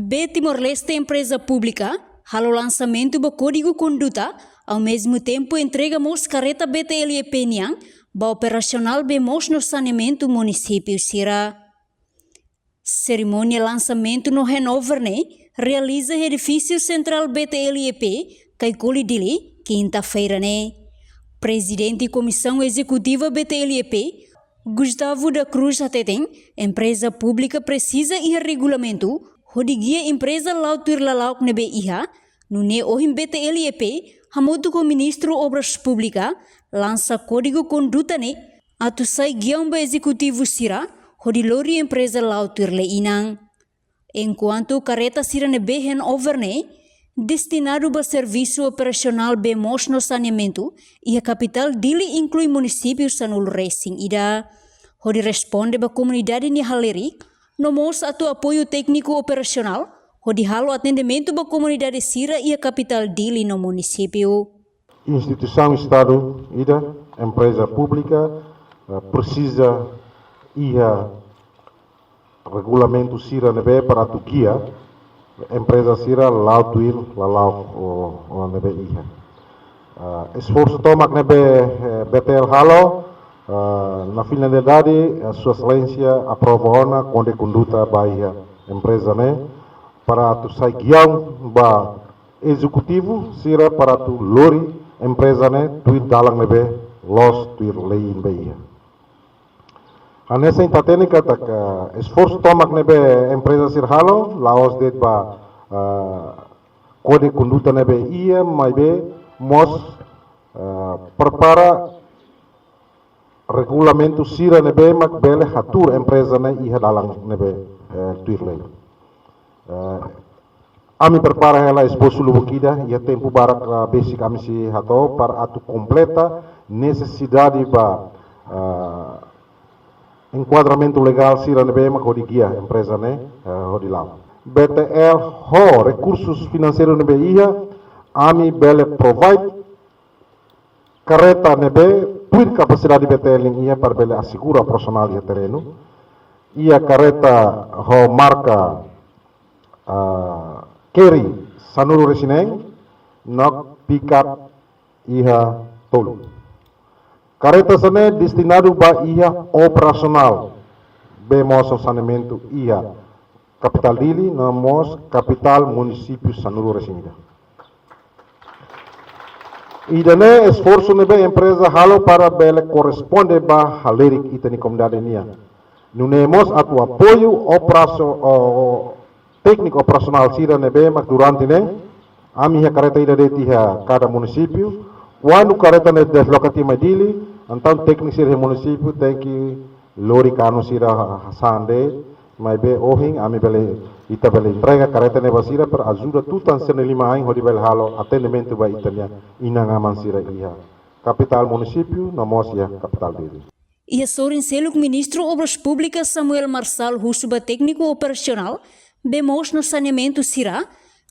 B Timor-Leste empresa pública, halo lançamento do Código Conduta, ao mesmo tempo entregamos careta BTLEP Niang, ba operacional bemos no saneamento município Sira. Cerimônia lançamento no Hanover, realiza edifício central BTLEP, Kaikuli Dili, quinta-feira, Presidente e Comissão Executiva BTLEP, Gustavo da Cruz Ateteng, empresa pública precisa e regulamento, Rodiguia empresa lautur lalauk nebe iha, nune ohim BTLEP, hamutu com ministro Obras Pública, lança código conduta atu sai guiamba executivo Sira, rodilori empresa lautur le inang. Enquanto careta Sira nebe Hanover destinado para serviço operacional bemos no saneamento e a capital Dili inclui municípios sanul racing ida. Hodi responde para a comunidade ni Haleri, nomos atu apoio técnico operacional, hodi halo atendimento para a comunidade Sira e a capital Dili no município. Instituição Estado ida, empresa pública, precisa ia regulamento Sira nebe para tu guia. Empresa Sira lautuir lalau o nebe iha. Esforço tomak nebe BTL halo na finalidade a sua excelência aprova ona conde conduta bahia empresa para tu sai guião ba executivo Sira para tu lori empresa tuir dalang nebe los tuir lein bahia. Anessa intatênica tak esforço tomak nebe empresa Sirhalo laos det ba kode conduta nebe ia mai be mos prepara regulamento Sira nebe mak bele hatur empresa iha dalang nebe tuirlei. Ami prepara ela esposo lubukida ia tempo barak basic kami si hato para atu completa necessidade ba enquadramento legal Sira nebe mak hodi guia empresa hodi lao. BTL ho recursos financeiros nebe iha ami bele provide careta nebe puir capacidade BTL ia para bele assegura profissional ia terreno ia careta ho marca carry sanuru resineng nok pick up iha tolu. Careta sana destinado ba iha operasional bemos saneamento iha capital Dili namos capital município Sanuru Resinga. Idane esforço nebe empresa halo para bele corresponde ba halerik itani comunidade nia. Nunemos atu apoio técnico operacional Sira nebe mak durante ami ha careta ida tiha cada município. Quando careta ne deslocati Dili, então técnico Sira município tem que lori kanu Sira hasande mai be ohing ami bele ita bele entrega careta ne basira per ajuda tutan sene lima aing hodi bele halo atendimento ba itania inanga mansira iha capital município nomos ya capital Dili. Ia sorin seluk ministro Obras Públicas Samuel Marçal Husuba técnico operacional bemos no saneamento Sira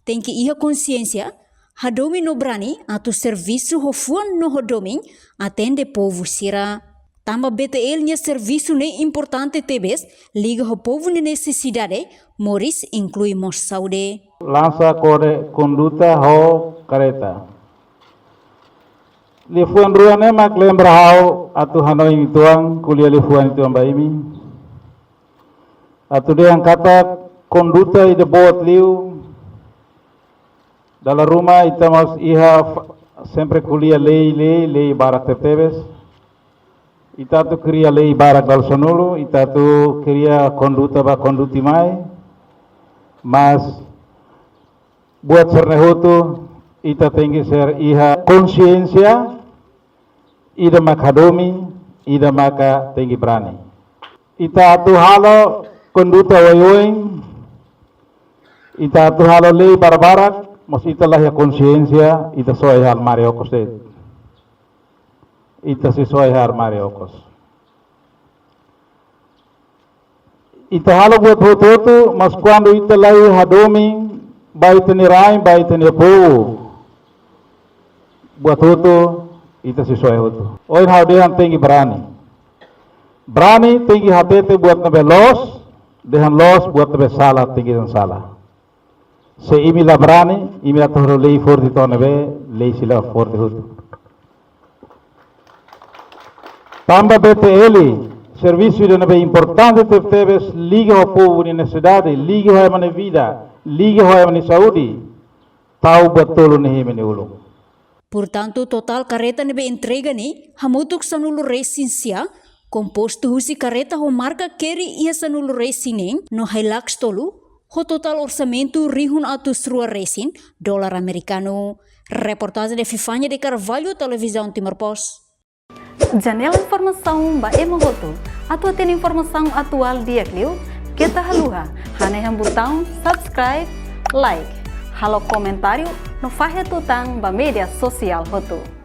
tem que ia consciência hadomi no brani atu serviço hofuan no hodomi atende povo Sira. Tamba BTL nya serviço importante tebes liga ho povo necessidade moris inclui mos saude. Lança kode conduta ho careta. Lifuan ruane mak lembra hau atu hanoi tuang kuliah lifuan itu ambaimi. Atu dia yang kata conduta ide bot liu dalam rumah ita mas iha sempre kuliah lei barak tebes. Ita tu kriya lei barak dal sonulu, ita tu kriya conduta ba conduti mai, mas buat sernehutu ita tinggi ser iha konsiensia, ida makadomi, ida maka tinggi berani. Ita tu halo conduta wayoing, ita tu halo lei barak, mas ita lah ya konsiensia, ita soal hal Mario Koset. Ita sesuai harmari okos. Ita halo buat foto mas quando ita lai hadomi baita ni rai baita ni po. Buat foto ita sesuai foto. Oin haudehan tinggi berani. Berani tinggi hatete buat nabe los, dehan los buat nabe salah tinggi dan salah. Se imi labrani, imi atohro lei for di tonebe, lei sila for di hutu. Tamba BTL, serviço de nebe importante tebes liga ao povo de necessidade, liga ao mane vida, liga ao mane saúde, tau betul nehi mane ulung. Portanto, total careta nebe entrega ni hamutuk sanulu resinsia, composto husi careta ho marca keri ia sanulu resinen no hilax tolu, ho total orçamento rihun atus rua resin, dolar americano. Reportagem de Fifanya de Carvalho, Televisão Timor Post. Janela informação ba emohoto, atau tem informação atual dia kliu, kita haluha, haneham botão subscribe, like, halo comentário, no fahe tutang ba media sosial hoto.